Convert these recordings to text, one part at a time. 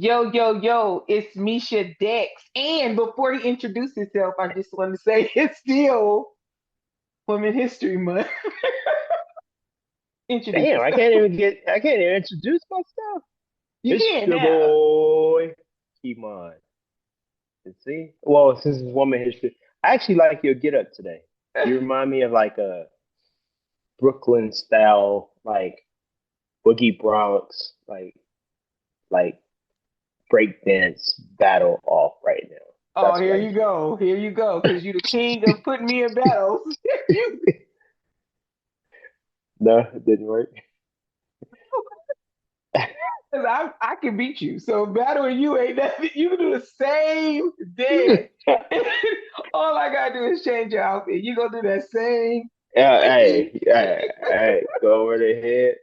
Yo, yo, yo, it's Misha Dex. And before he introduced himself, I just want to say it's still Women History Month. Introduce Damn, yourself. I can't even introduce myself. You It's can your now. boy, Keymon. You see? Well, since it's woman history, I actually like your get up today. You remind me of like a Brooklyn style, like Boogie Bronx, like breakdance battle off right now. Oh, That's here what I you get. go. Here you go. Because you're the king of putting me in battles. You- No, it didn't work. 'Cause I can beat you. So battling you ain't nothing. You can do the same dance. All I got to do is change your outfit. You going to do that same Yeah, thing. hey, go over the head.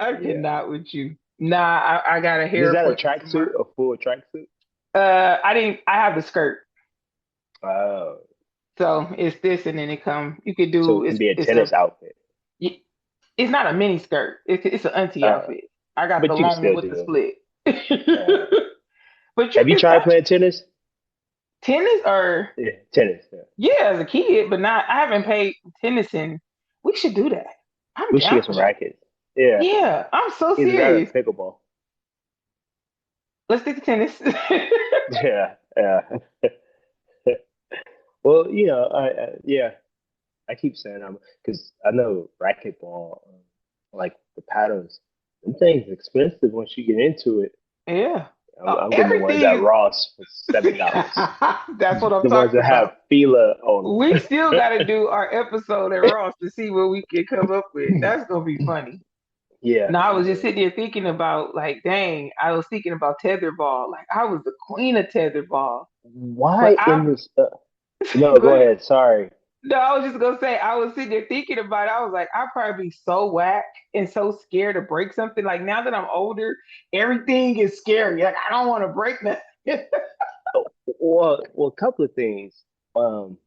I Yeah. cannot with you. Nah, I got a hair Is that a appointment tracksuit, tomorrow. a full tracksuit? I didn't. I have the skirt, Oh, so it's this, and then it come. You could so do it can it's be a it's a tennis outfit. it's not a mini skirt. It's an auntie Uh, outfit. I got the but you can long one still with the do it. split. Uh, But you have you can tried touch playing tennis? tennis or Yeah, tennis. Yeah. yeah, as a kid, but not. I haven't played tennis, and we should do that. I'm We should down get for some that. rackets. Yeah, Yeah, I'm so either that or serious. pickleball. Let's stick to tennis. Yeah, yeah. Well, yeah, I keep saying I'm because I know racquetball, like the paddles, them things expensive once you get into it. Yeah. I'm getting the ones at Everything. Ross for $7. That's what I'm The ones talking that have about. Fila on We them. still got to do our episode at Ross to see what we can come up with. That's gonna be funny. Yeah, No, I was just yeah. sitting there thinking about like, dang, I was thinking about tetherball. Like I was the queen of tetherball, but Why I in this? No, go go ahead. ahead. Sorry. No, I was just gonna say I was sitting there thinking about it. I was like, I'd probably be so whack and so scared to break something. Like now that I'm older, everything is scary. Like I don't want to break nothing. Oh, well, a couple of things. Um,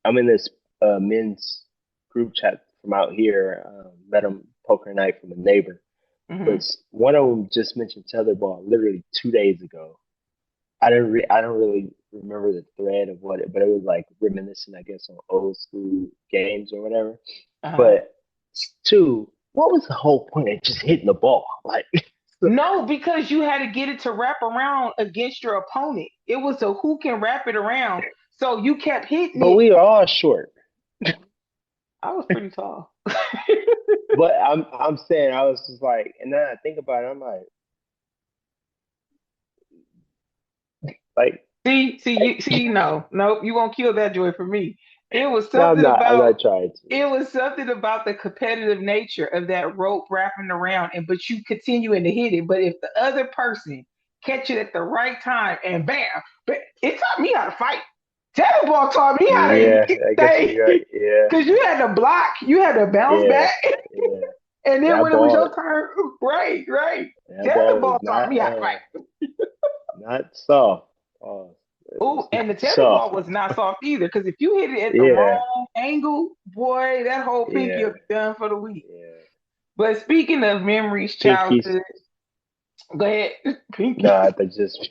I'm in this men's group chat from out here. Met him poker night from a neighbor, but Hmm. one of them just mentioned tetherball literally 2 days ago. I don't really remember the thread of what it, but it was like reminiscent, I guess, on old school games or whatever. Uh-huh. But two, what was the whole point of just hitting the ball? Like, No, because you had to get it to wrap around against your opponent. It was a who can wrap it around. So you kept hitting but it. we are all short. I was pretty tall. But I'm saying I was just like, and then I think about it, I'm like, No, no, you won't kill that joy for me. It was no, something I'm about not trying to. it was something about the competitive nature of that rope wrapping around, and but you continuing to hit it. But if the other person catch it at the right time and bam, but it taught me how to fight. Tetherball taught me how to Yeah, I guess stay you're right. Yeah, because you had to block, you had to bounce yeah, back, yeah. and then That when it was ball, your turn, right, right. that ball Tetherball is taught not me how to fight. not soft. Oh, Oh, it's and the not tetherball soft. was not soft either because if you hit it at the Yeah, wrong angle, boy, that whole pinky will yeah, be done for the week. yeah. But speaking of memories, Pinkies. childhood, go ahead, Nah, pinky. they just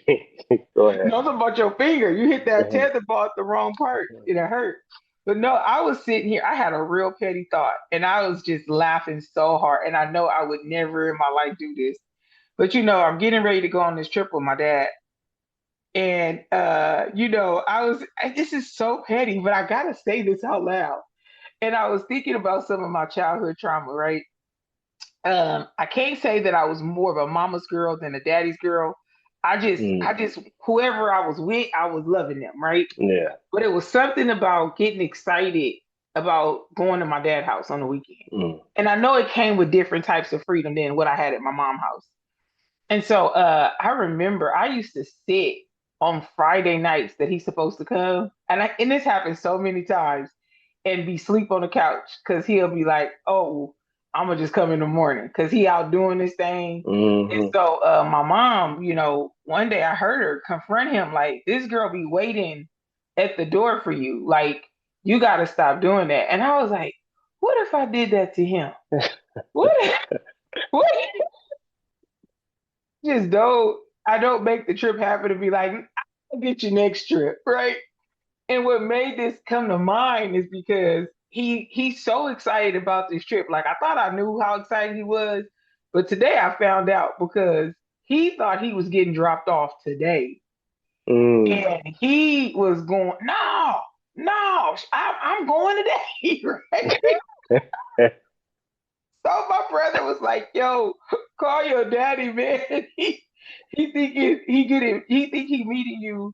go ahead. Nothing about your finger. You hit that tetherball at the wrong part. It hurt. But no, I was sitting here. I had a real petty thought, and I was just laughing so hard. And I know I would never in my life do this. But I'm getting ready to go on this trip with my dad. And this is so petty, but I gotta say this out loud. And I was thinking about some of my childhood trauma, right? I can't say that I was more of a mama's girl than a daddy's girl. Mm, I just whoever I was with, I was loving them, right? yeah. But it was something about getting excited about going to my dad's house on the weekend. Mm. And I know it came with different types of freedom than what I had at my mom's house. And so I remember I used to sit on Friday nights that he's supposed to come. And this happened so many times and be sleep on the couch because he'll be like, oh, I'm gonna just come in the morning because he out doing this thing. And Hmm. so my mom, one day I heard her confront him like, this girl be waiting at the door for you. Like, you gotta stop doing that. And I was like, what if I did that to him? What? What? Just don't. I don't make the trip happen to be like, I'll get you next trip, right? And what made this come to mind is because he's so excited about this trip. Like I thought I knew how excited he was, but today I found out because he thought he was getting dropped off today. Mm. And he was going, no, no, I'm going today, right? So my brother was like, "Yo, call your daddy, man. He think he meeting you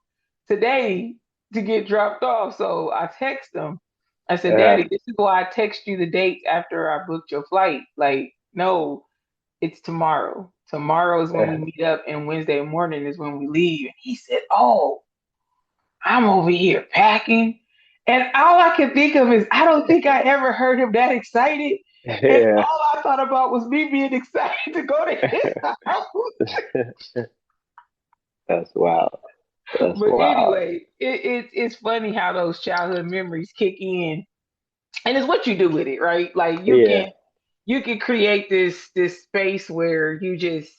today to get dropped off." So I text him. I said, uh, "Daddy, this is why I text you the date after I booked your flight. Like, no, it's tomorrow. Tomorrow is when we uh, meet up, and Wednesday morning is when we leave." And he said, "Oh, I'm over here packing." And all I can think of is I don't think I ever heard him that excited. And yeah. all I thought about was me being excited to go to his house. That's wild. That's But wild. anyway, it's funny how those childhood memories kick in. And it's what you do with it, right? Like Yeah. you can create this space where you just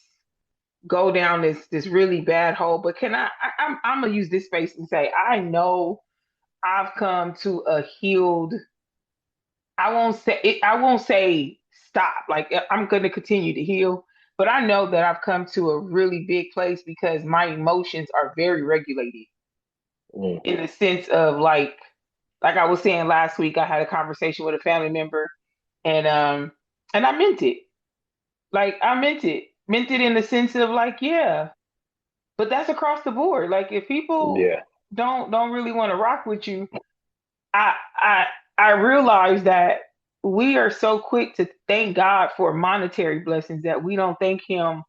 go down this really bad hole. But I'm gonna use this space and say I know I've come to a healed. I won't say stop. Like I'm going to continue to heal, but I know that I've come to a really big place because my emotions are very regulated Mm. in the sense of like I was saying last week. I had a conversation with a family member, and I meant it. Like I meant it in the sense of like yeah, but that's across the board. Like if people Yeah. don't really want to rock with you, I I I realize that we are so quick to thank God for monetary blessings that we don't thank Him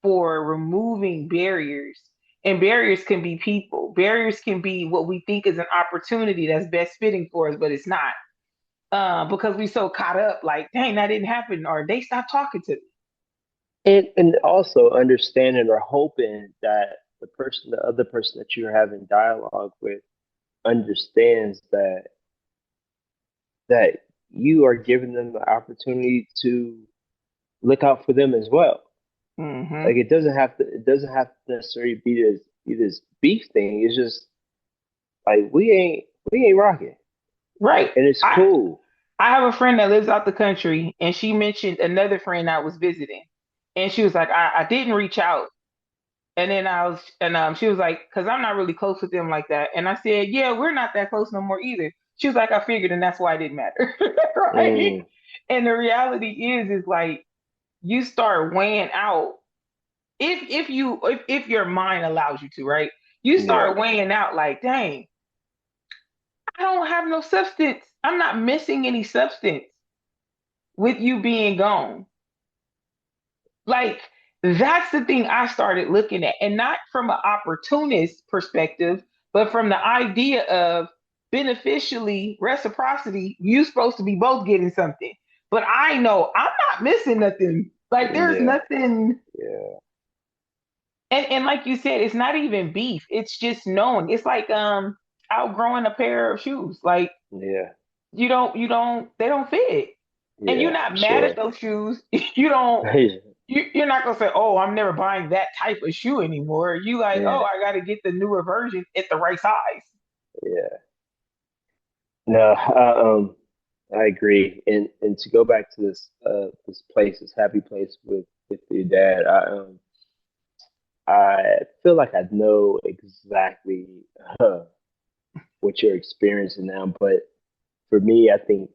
for removing barriers. And barriers can be people. Barriers can be what we think is an opportunity that's best fitting for us, but it's not. Because we so caught up, like, dang, that didn't happen, or they stopped talking to me. And also understanding or hoping that the other person that you're having dialogue with understands that you are giving them the opportunity to look out for them as well. Hmm. Like it doesn't have to necessarily be this beef thing. It's just like we ain't rocking. Right. And it's cool. I have a friend that lives out the country, and she mentioned another friend I was visiting, and she was like, I didn't reach out. And then I was, and she was like, because I'm not really close with them like that. And I said, yeah, we're not that close no more either. She was like, I figured, and that's why it didn't matter, right? Mm, And the reality is like you start weighing out if your mind allows you to, right? You yeah. start weighing out like, dang, I don't have no substance. I'm not missing any substance with you being gone. Like that's the thing I started looking at, and not from an opportunist perspective, but from the idea of beneficially reciprocity. You supposed to be both getting something, but I know I'm not missing nothing. Like there's Yeah. nothing, Yeah. and like you said, it's not even beef. It's just knowing. It's like outgrowing a pair of shoes. Like Yeah. they don't fit, and you're Yeah, not for mad at sure. those shoes. You don't you're not gonna say, "Oh, I'm never buying that type of shoe anymore." You like, "Oh, Yeah. I got to get the newer version at the right size." Yeah. No, I agree. And to go back to this place, this happy place with your dad, I feel like I know exactly uh, what you're experiencing now. But for me, I think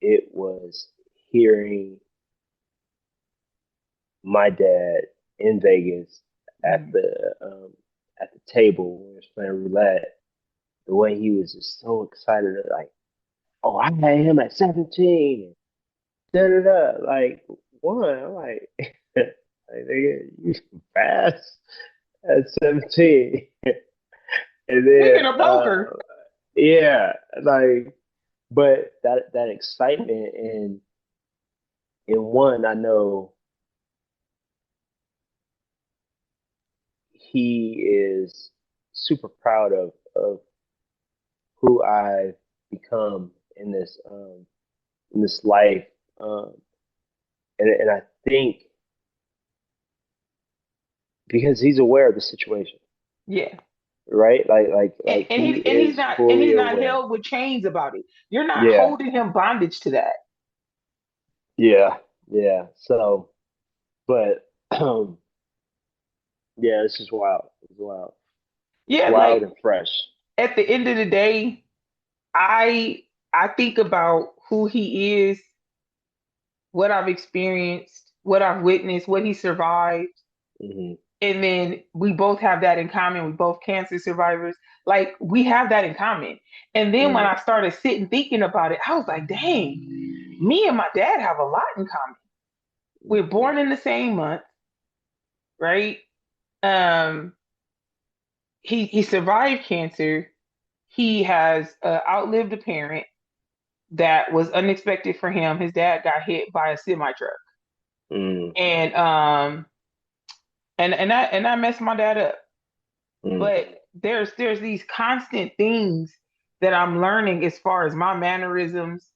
it was hearing my dad in Vegas at Mm. the um, at the table when we was playing roulette. The way he was just so excited, like, oh, I had him at 17. Da da da. Like one, I'm like, like nigga, you fast at 17. And then Speaking of poker, yeah, like but that excitement and in one, I know he is super proud of who I've become in this life. Um and I think because he's aware of the situation, Yeah. right? Like he And is and fully he's not aware. held with chains about it. You're not Yeah, holding him bondage to that. yeah, yeah. So, but yeah, this is wild. It's wild. It's Yeah, wild like and fresh. at the end of the day, I I think about who he is, what I've experienced, what I've witnessed, what he survived, Hmm. and then we both have that in common. We both cancer survivors. Like we have that in common. And then when Hmm. I started sitting thinking about it, I was like, dang, me and my dad have a lot in common. We're Hmm. born in the same month, right? Um, he survived cancer. He has outlived a parent that was unexpected for him. His dad got hit by a semi truck, Hmm. and and that messed my dad up. Hmm. But there's these constant things that I'm learning as far as my mannerisms,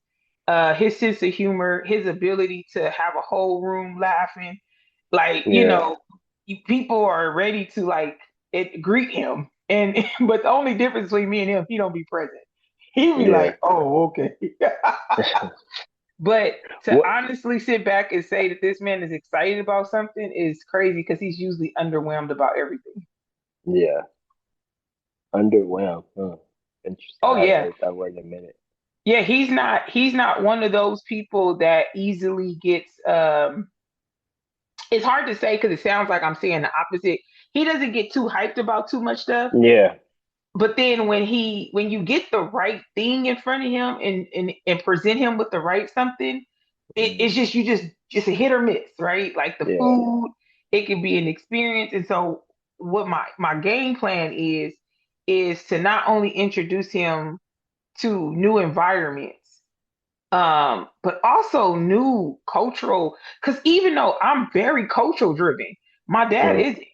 his sense of humor, his ability to have a whole room laughing. Like, Yeah. people are ready to greet him. And but the only difference between me and him, he don't be present. He be Yeah. like, oh, okay. But to What? honestly sit back and say that this man is excited about something is crazy because he's usually underwhelmed about everything. Yeah. Underwhelmed. Huh. Interesting. Oh I haven't yeah. heard that word in a minute. Yeah, he's not one of those people that easily gets it's hard to say because it sounds like I'm saying the opposite. He doesn't get too hyped about too much stuff, Yeah. but then when you get the right thing in front of him and present him with the right something, it's Hmm. just just a hit or miss, right? Like the Yeah. food, it can be an experience. And so what my game plan is to not only introduce him to new environments, but also new cultural. Because even though I'm very cultural driven, my dad Mm. isn't.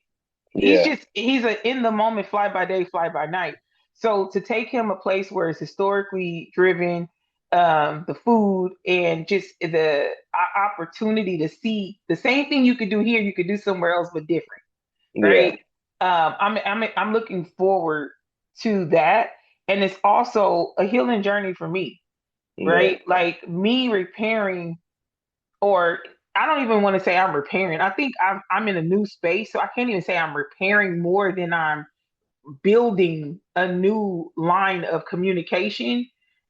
Yeah. He's a in the moment, fly by day, fly by night. So to take him a place where it's historically driven, the food and just the opportunity to see the same thing you could do here, you could do somewhere else, but different, Yeah. right? I'm looking forward to that, and it's also a healing journey for me, Yeah. right? Like me repairing, or I don't even want to say I'm repairing. I think I'm in a new space, so I can't even say I'm repairing more than I'm building a new line of communication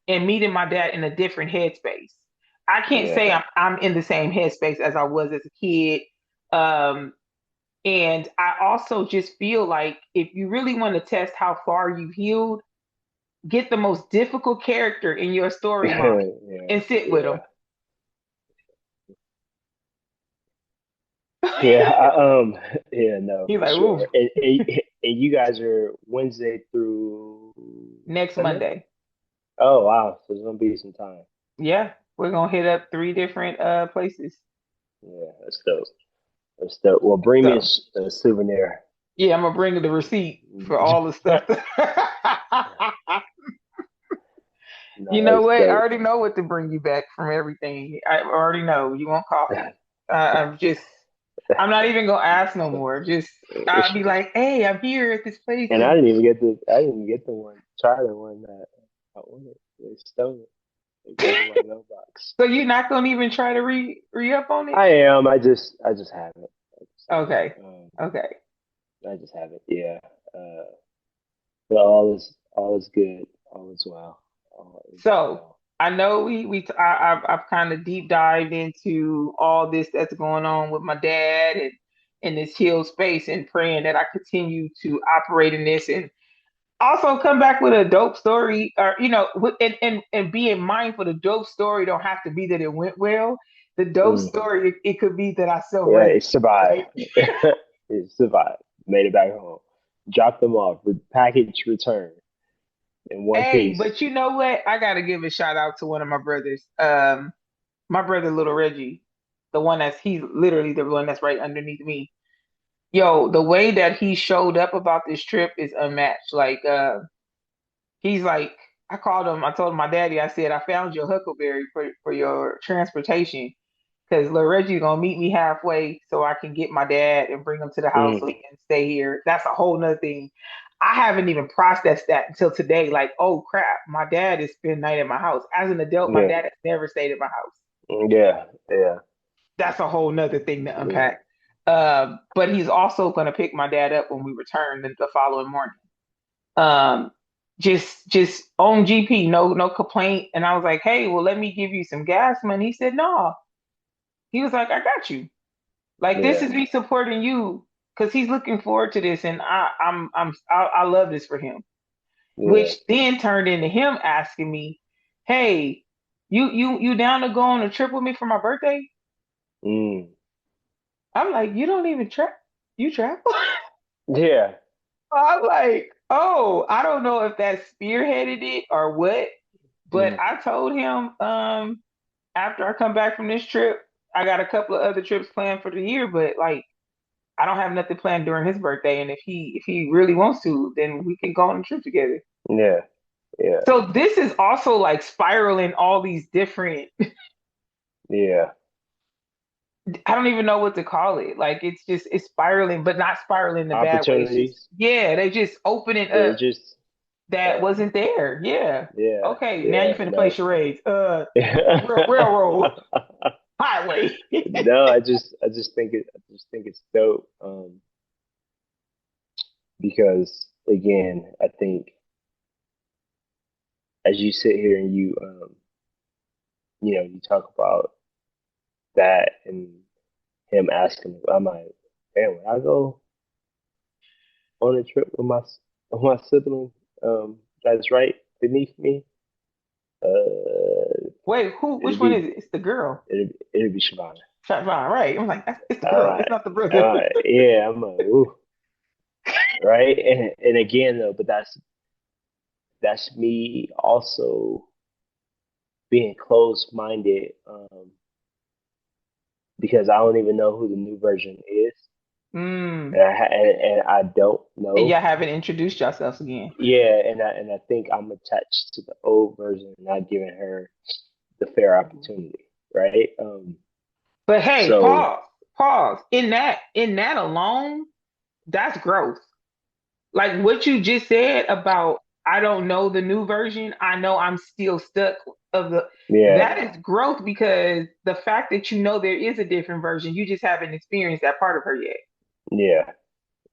and meeting my dad in a different headspace. I can't Yeah. say I'm in the same headspace as I was as a kid. Um, and I also just feel like if you really want to test how far you've healed, get the most difficult character in your storyline Yeah. and sit with Yeah. them. Yeah. Yeah. No, He's for like, ooh, sure. And you guys are Wednesday through next Sunday? Monday. Oh wow. So there's gonna be some time. Yeah, we're gonna hit up three different places. Yeah. That's dope. That's dope. Well, bring me a, So a souvenir. yeah, I'm gonna bring the receipt for all the stuff. You No, know that's what? I dope. already know what to bring you back from everything. I already know you want coffee. I'm just, I'm not even gonna ask no more. Just, I'll be like, hey, I'm here at this place, And I and didn't even get the I didn't even get the one try the one that I wanted. They stole it. They broke my mailbox. so you're not gonna even try to re up on it. I am. I just have it. I just have Okay, it. okay. I just have it. Yeah. But all is good. All is well. All is So well. I know I've kind of deep dived into all this that's going on with my dad and in this healed space, and praying that I continue to operate in this and also come back with a dope story, or and being mindful the dope story don't have to be that it went well. The dope Mm. story, it could be that I Yeah, it self-regulate, survived. right? It survived. Made it back home. Dropped them off. Package returned in one Hey, piece. but you know what? I gotta give a shout out to one of my brothers. My brother, little Reggie, the one he's literally the one that's right underneath me. Yo, the way that he showed up about this trip is unmatched. Like, he's like, I told him my daddy, I said, I found your huckleberry for your transportation. because Lil Reggie's gonna meet me halfway so I can get my dad and bring him to the house so he Mm, can stay here. That's a whole nother thing. I haven't even processed that until today. Like, oh crap, my dad is spending night at my house. As an adult, my yeah, dad has never stayed at my house. yeah, yeah, That's a whole nother thing to yeah. unpack. But he's also gonna pick my dad up when we return the following morning. Um, just on GP, no complaint. And I was like, hey, well, let me give you some gas money. He said, no. He was like, I got you. Like this Yeah, is me supporting you because he's looking forward to this, and I love this for him. yeah. Which then turned into him asking me, hey, you down to go on a trip with me for my birthday? Mm, I'm like, you don't even travel. You travel? yeah. I'm like, oh, I don't know if that spearheaded it or what, but Mm, I told him after I come back from this trip, I got a couple of other trips planned for the year, but like I don't have nothing planned during his birthday, and if he really wants to, then we can go on a trip together. yeah, yeah, So this is also like spiraling all these different. yeah. I don't even know what to call it. Like it's spiraling, but not spiraling in a bad way. It's just Opportunities. yeah, they just opening They're up just, that uh, wasn't there. Yeah. yeah, Okay, now you yeah. finna play No. charades. Railroad highway. No, I just think it's dope. Because again, I think as you sit here and you talk about that and him asking, I'm like, man, when I go on a trip with my sibling, that's right beneath me, Wait, who? it'd Which one is be it? It's the girl. it'd be Shavana. Shot Vine, right? I'm like, it's the girl. Uh, It's not the brother. yeah, I'm like, ooh, right, and again though, but that's me also being closed minded, because I don't even know who the new version is, Mm. and I don't And know. y'all haven't introduced yourselves again. Yeah, and I think I'm attached to the old version, not giving her the fair opportunity, right? But hey, So pause. In that alone, that's growth. Like what you just said about I don't know the new version. I know I'm still stuck of the yeah, that is growth because the fact that you know there is a different version, you just haven't experienced that part of her yet. yeah,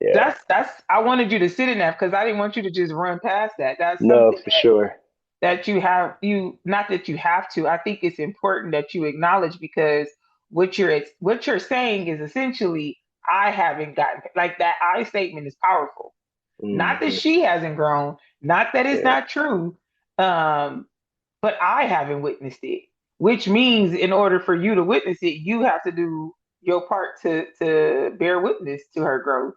yeah. That's I wanted you to sit in that because I didn't want you to just run past that. That's No, something for sure. that you have you not that you have to. I think it's important that you acknowledge because what you're saying is essentially I haven't gotten like that I statement is powerful. Not that Hmm. she hasn't grown, not that it's Yeah, not true, um, but I haven't witnessed it. Which means in order for you to witness it, you have to do your part to bear witness to her growth.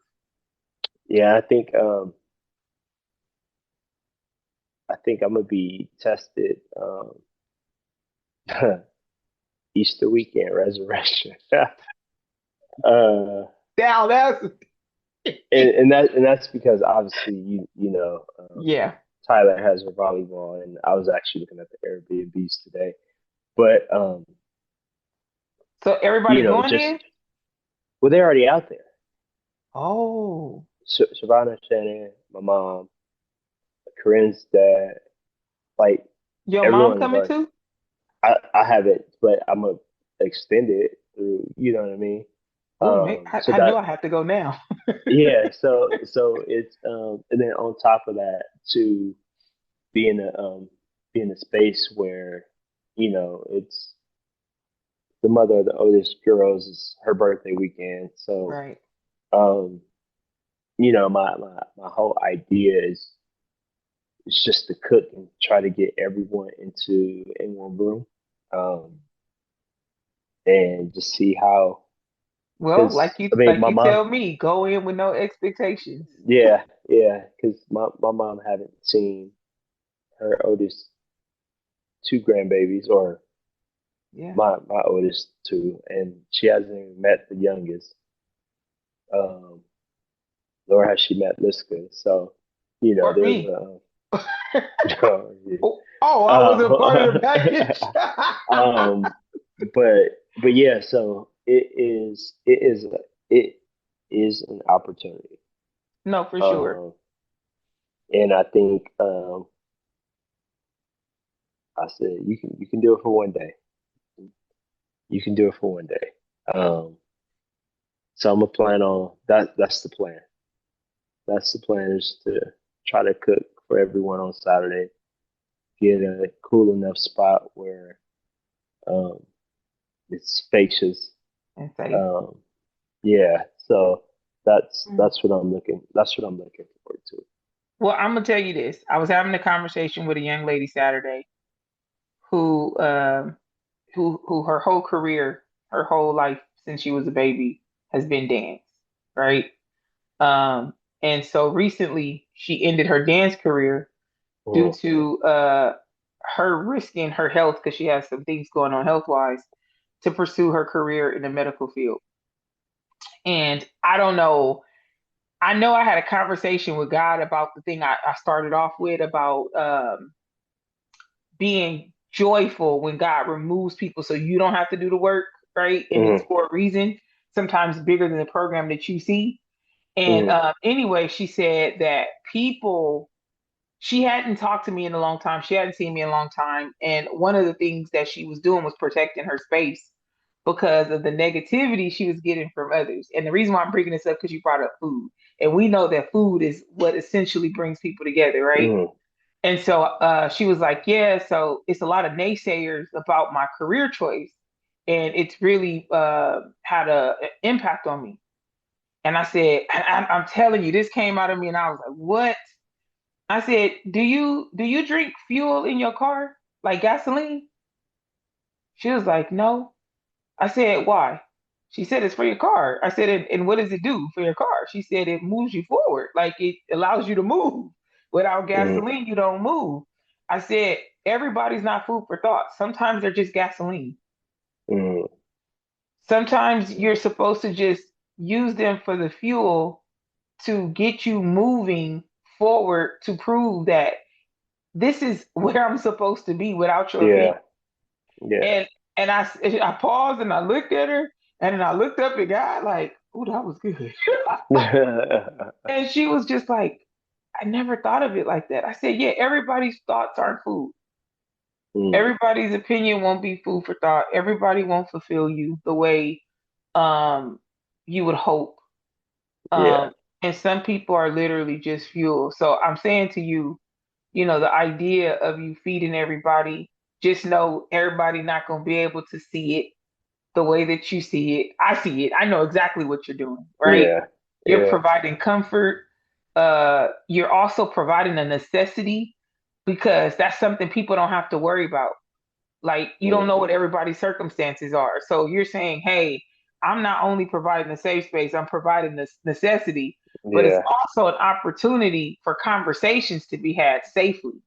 yeah. I think I'm gonna be tested. Easter weekend, resurrection. uh, Now that's and that's because obviously yeah. Tyler has her volleyball, and I was actually looking at the Airbnbs today. But So everybody going just in? well, they're already out there. Oh, Shavana, Shannon, my mom, Corinne's dad, like your mom everyone is coming already. too? I have it, but I'm gonna extend it through. You know what I mean? Oh, I, So I know that I have to go now. yeah, so it's and then on top of that, to be in a space where it's the mother of the oldest girls is her birthday weekend. So Right. um, my whole idea is just to cook and try to get everyone in one room, um, and just see how. Well, Because like you I mean, like my you mom, tell me, go in with no expectations. yeah, yeah, because my mom haven't seen her oldest two grandbabies, or Yeah. my oldest two, and she hasn't even met the youngest. Um, nor has she met Liska. So, Or there's me. a Oh, I was a part of the uh, package. um, but but yeah, so it is an opportunity. No, for sure. Um, and I think I said you can do it for one day. You can do it for one day. Um, so I'm gonna plan on that. That's the plan. That's the plan is to try to cook for everyone on Saturday. Get a cool enough spot where um, it's spacious. And safe. Um, yeah, so that's what I'm looking. That's what I'm looking forward to. Well, I'm gonna tell you this. I was having a conversation with a young lady Saturday who who her whole career, her whole life since she was a baby has been dance, right? Um, and so recently she ended her dance career due Mm, to her risking her health because she has some things going on health wise to pursue her career in the medical field. And I don't know. I know I had a conversation with God about the thing I started off with about being joyful when God removes people so you don't have to do the work, right? And it's mm, for a reason, sometimes bigger than the program that you see. And mm, anyway, she said that people, she hadn't talked to me in a long time. She hadn't seen me in a long time. And one of the things that she was doing was protecting her space because of the negativity she was getting from others. And the reason why I'm bringing this up because you brought up food. And we know that food is what essentially brings people together, right? mm. And so she was like, yeah, so it's a lot of naysayers about my career choice. And it's really had an impact on me. And I said, I'm telling you, this came out of me, and I was like, what? I said, do you drink fuel in your car, like gasoline? She was like, no. I said, why? She said, it's for your car. I said, and what does it do for your car? She said, it moves you forward, like it allows you to move. Without Mm, gasoline, you don't move. I said, everybody's not food for thought. Sometimes they're just gasoline. mm, Sometimes you're supposed to just use them for the fuel to get you moving forward to prove that this is where I'm supposed to be without your opinion. yeah, yeah. And I paused and I looked at her and then I looked up at God like, oh, that was good. And she was just like, I never thought of it like that. I said, yeah, everybody's thoughts aren't food. Mm, Everybody's opinion won't be food for thought. Everybody won't fulfill you the way um you would hope. yeah, Um, and some people are literally just fuel. So I'm saying to you, the idea of you feeding everybody, just know everybody not going to be able to see it the way that you see it. I see it. I know exactly what you're doing, right? yeah, You're yeah, providing comfort. You're also providing a necessity because that's something people don't have to worry about. Like you don't mm, know what everybody's circumstances are. So you're saying, hey, I'm not only providing a safe space, I'm providing this necessity, but it's yeah. also an opportunity for conversations to be had safely.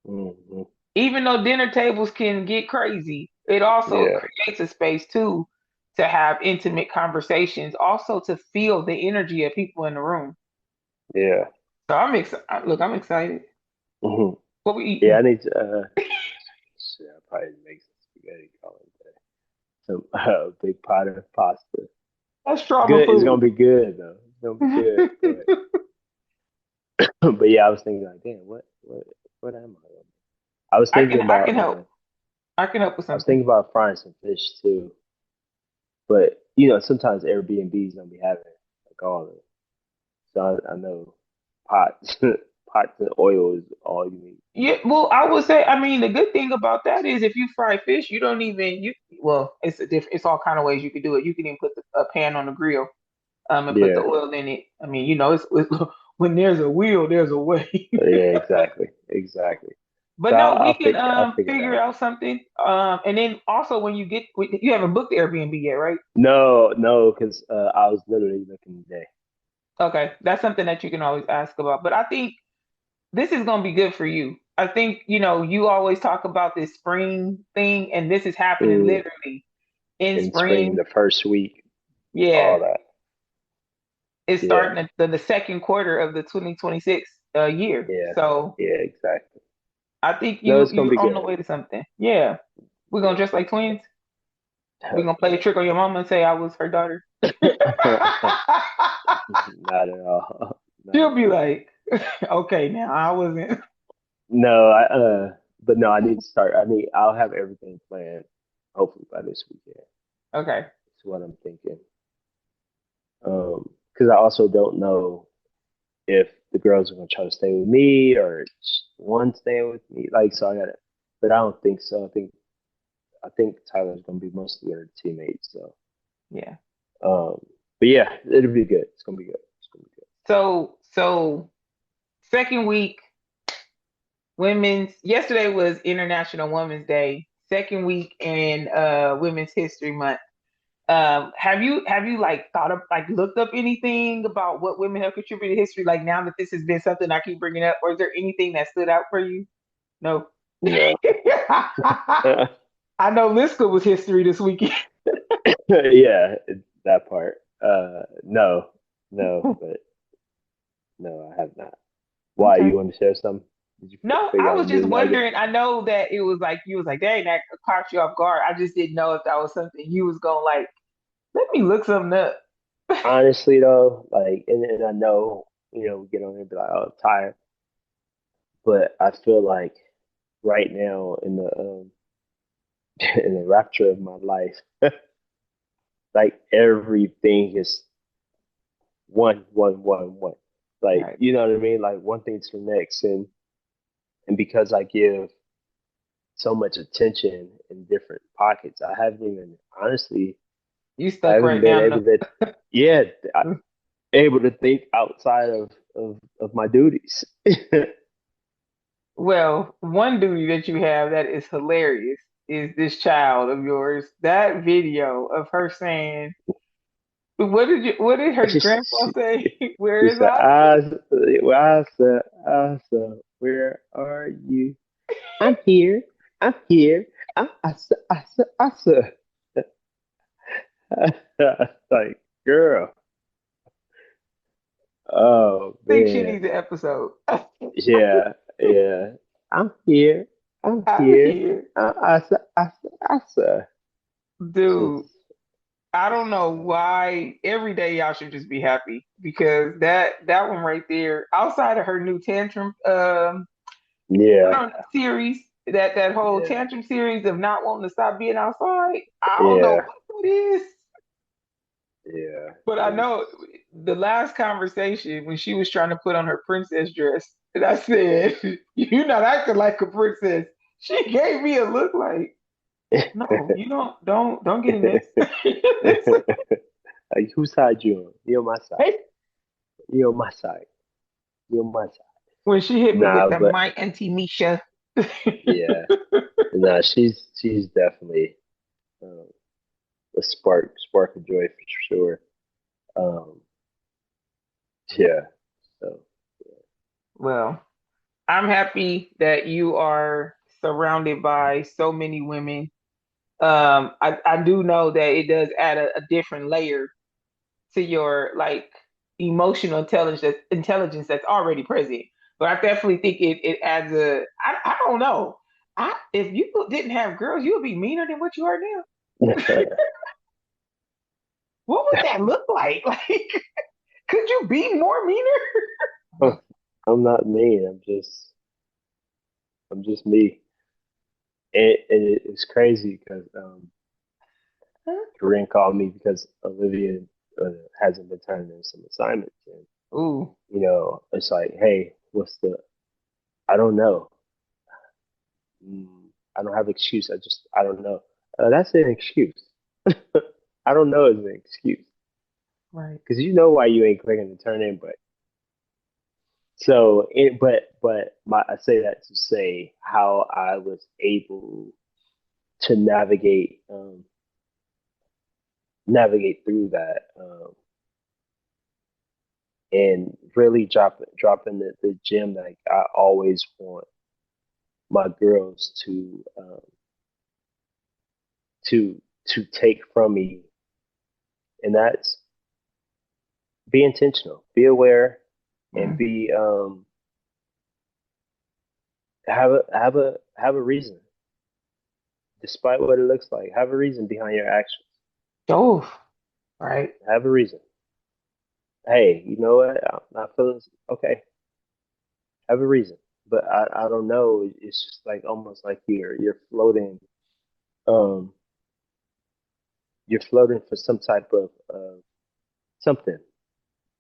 Mm, mm, Even though dinner tables can get crazy, it also yeah, creates a space too to have intimate conversations, also to feel the energy of people in the room. yeah. So I'm excited. Look, I'm excited. Hmm. What we Yeah, I eating? need to. Shit, I probably make some spaghetti calling today. Some big pot of pasta. That's It's trauma good. It's gonna food. be good though. It's gonna be good. But yeah, I was thinking like, damn, what am I? I was I thinking can I about can help. I can help with I was something. thinking about frying some fish too. But sometimes Airbnbs don't be having like all of it. So I know pots, pots and oil is all you need. Yeah, well, I would say, I mean, the good thing about that is if you fry fish, you don't even well, it's a different, it's all kind of ways you can do it. You can even put a pan on the grill, and put the Yeah, oil in it. I mean, it's when there's a will, there's a way. yeah, exactly, exactly. But So no, we can I'll figure it figure out. out something. And then also when you haven't booked the Airbnb yet, right? No, no, because I was literally looking today. Okay, that's something that you can always ask about. But I think this is going to be good for you. I think, you always talk about this spring thing, and this is happening Mm, literally in in spring, spring. the first week, Yeah, all that. it's Yeah, starting the second quarter of the 2026 year. yeah, So yeah, exactly. I think No, you it's gonna you're be on the good. way to something. Yeah, we're gonna Yeah, dress like twins. We gonna play a trick on your mama and say I was her daughter. Not at all. Not She'll at be all. like, okay, now I wasn't. No, but no, I need to start. I'll have everything planned hopefully by this weekend. Okay. That's what I'm thinking. Because I also don't know if the girls are gonna try to stay with me or one staying with me. Like, so I gotta, but I don't think so. I think Tyler's gonna be mostly with her teammates. So, Yeah. um, but yeah, it'll be good. It's gonna be good. It's gonna be good. So second week, yesterday was International Women's Day. Second week in Women's History Month. Have you like thought of like looked up anything about what women have contributed to history? Like now that this has been something I keep bringing up, or is there anything that stood out for you? No. No. I know Liska was history this weekend. Yeah, that part. No, no, but no, I have not. Why? Okay. You want to share some? Did you No, figure I out a was just new nugget? wondering. I know that it was like you was like, dang, that caught you off guard. I just didn't know if that was something you was gonna like, let me look something up. Honestly, though, like, and I know, we get on here and be like, oh, I'm tired, but I feel like right now in the in the rapture of my life, like everything is one, one, one, one. Like, Right. you know what I mean? Like one thing to the next, and because I give so much attention in different pockets, I haven't even honestly, You I stuck haven't right been now. able to, yeah, able to think outside of my duties. Well, one duty that you have that is hilarious is this child of yours. That video of her saying, what did her she, grandpa she, say? Where she is said, Asa? Asa, Asa, where are you? I'm here. I'm here. I'm Asa, Asa, Asa. Like, girl. Oh, I think she man. needs an episode. Yeah, yeah. I'm here. I'm I'm here. here. I'm Asa, Asa, Asa. Dude, Just, I don't know why every day y'all should just be happy because that one right there, outside of her new tantrum I yeah, don't know, series, that whole yeah, tantrum series of not wanting to stop being outside. I don't know yeah, what it is. yeah. But I know the last conversation when she was trying to put on her princess dress, and I said, "You're not acting like a princess." She gave me a look like, "No, you don't get in this." Like, whose side you on? You on my side. Hey, You on my side. You on my side. when she hit me with Nah, the but my auntie Misha. yeah, nah, she's definitely um, a spark of joy for sure. Um, yeah. So Well, I'm happy that you are surrounded by so many women. I do know that it does add a different layer to your like emotional intelligence that's already present. But I definitely think it adds I don't know. If you didn't have girls, you would be meaner than what you are now. What would that look like? Like, could you be more meaner? I'm not mean. I'm just me. And it's crazy because Corinne called me because Olivia hasn't been turning in some assignments, and Ooh, it's like, hey, what's the? I don't know. I don't have an excuse. I don't know. That's an excuse. I don't know is an excuse right. because you know why you ain't clicking to turn in, but so it, but I say that to say how I was able to navigate through that, and really dropping the gem that I always want my girls to take from me, and that's be intentional, be aware, and Mm, be have a reason. despite what it looks like. Have a reason behind your actions. Oh, right. Have a reason. Hey, you know what? I'm not feeling okay. Have a reason. But I don't know. It's just like almost like you're floating. Um, you're floating for some type of something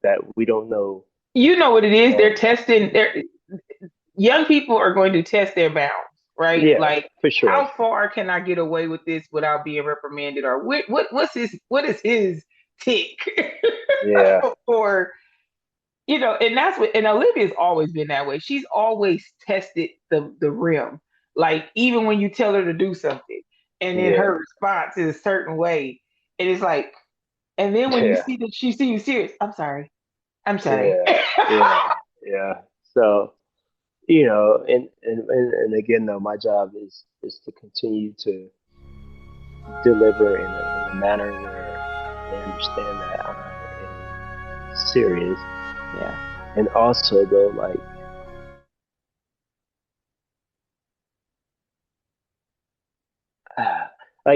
that we don't know. You know what it is? They're Um, testing. They're young people are going to test their bounds, right? yeah, Like, for sure. how far can I get away with this without being reprimanded, or what is his tick, Yeah, or and that's what. And Olivia's always been that way. She's always tested the rim, like even when you tell her to do something, and then yeah, her response is a certain way, and it's like, and then when you yeah, see that she see you serious, I'm sorry. yeah, yeah, yeah. So and again, though, my job is to continue to deliver in a manner where they understand that I am serious, Yeah. and also though, like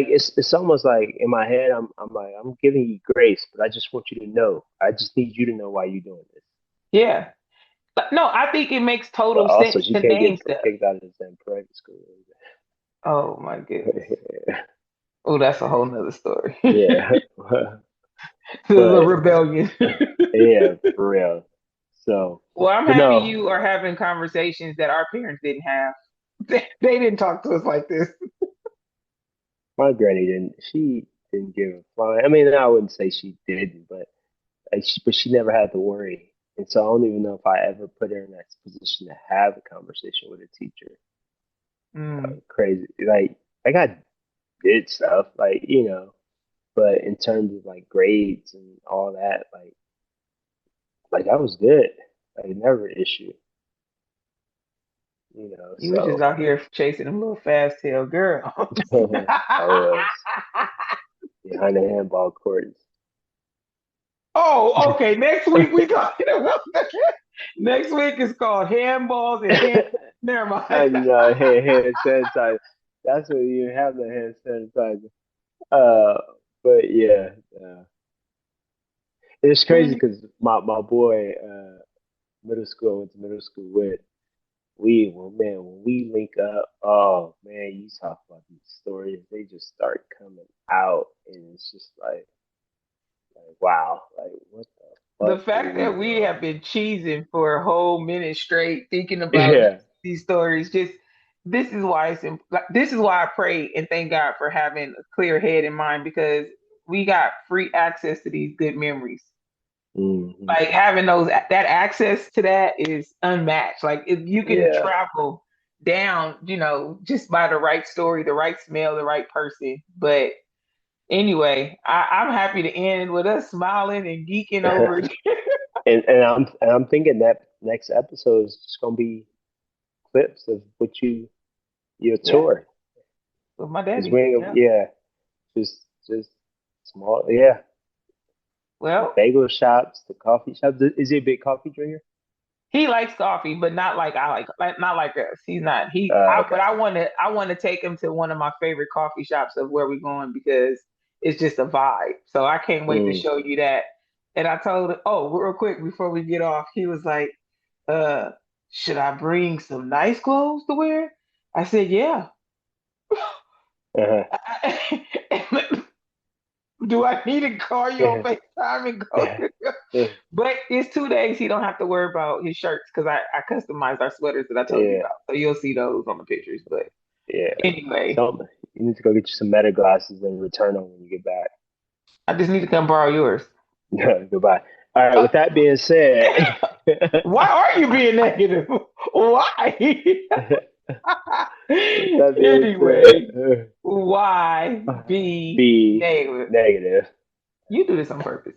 it's almost like in my head, I'm like I'm giving you grace, but I just want you to know. I just need you to know why you're doing this. Yeah. No, I think it makes But total also, sense she to can't name get stuff. kicked out of the same private school. Oh my goodness. Oh, that's a whole nother story. Yeah, The but rebellion. yeah, for real. So, Well, I'm but happy no, you are having conversations that our parents didn't have. They didn't talk to us like this. my granny didn't. She didn't give a flying. I mean, I wouldn't say she didn't, but but she never had to worry. And so I don't even know if I ever put her in that position to have a conversation with a teacher. Mm, Crazy. Like I did stuff, but in terms of like grades and all that, like I was good. Like never an issue, you was just so out here chasing them little fast tail girls. I was behind the handball courts. Oh, okay. Next week we talking about next week is called handballs and hand. Never mind. I know, hand sanitizer. That's what you have the hand sanitizer. Uh, but yeah, it's crazy because my boy, middle school, I went to middle school with. When we link up, oh man, you talk about these stories, they just start coming out, and it's just like wow, like what the The fuck were fact we that we doing? have been cheesing for a whole minute straight thinking about Yeah, these stories, just this is why this is why I pray and thank God for having a clear head in mind, because we got free access to these good memories. hmm, Like having that access to that is unmatched. Like if you can yeah. travel down, just by the right story, the right smell, the right person. But anyway, I'm happy to end with us smiling and geeking over. And I'm thinking that next episode is just gonna be clips of your Yeah, tour. with my Cause daddy. we Yeah. yeah, just small, yeah. The Well, bagel shops, the coffee shops. Is he a big coffee drinker? he likes coffee, but not like I like not like us. He's not. But Okay. I want to take him to one of my favorite coffee shops of where we're going, because it's just a vibe. So I can't wait to Mm. show you that. And I told him, oh, real quick before we get off, he was like, uh, should I bring some nice clothes to wear? I said, yeah. Uh-huh. Do I need to call you on Yeah. FaceTime and go? Yeah. Yeah. But it's 2 days he don't have to worry about his shirts, because I customized our sweaters that I told you Yeah. about. So you'll see those on the pictures. But Yeah. anyway, So you need to go get you some meta glasses and return them when you get back. I just need to come borrow yours. Goodbye. All right. Uh, With that being said, why are you being negative? Why? with that being Anyway, said, why be be negative? negative. You do this on purpose.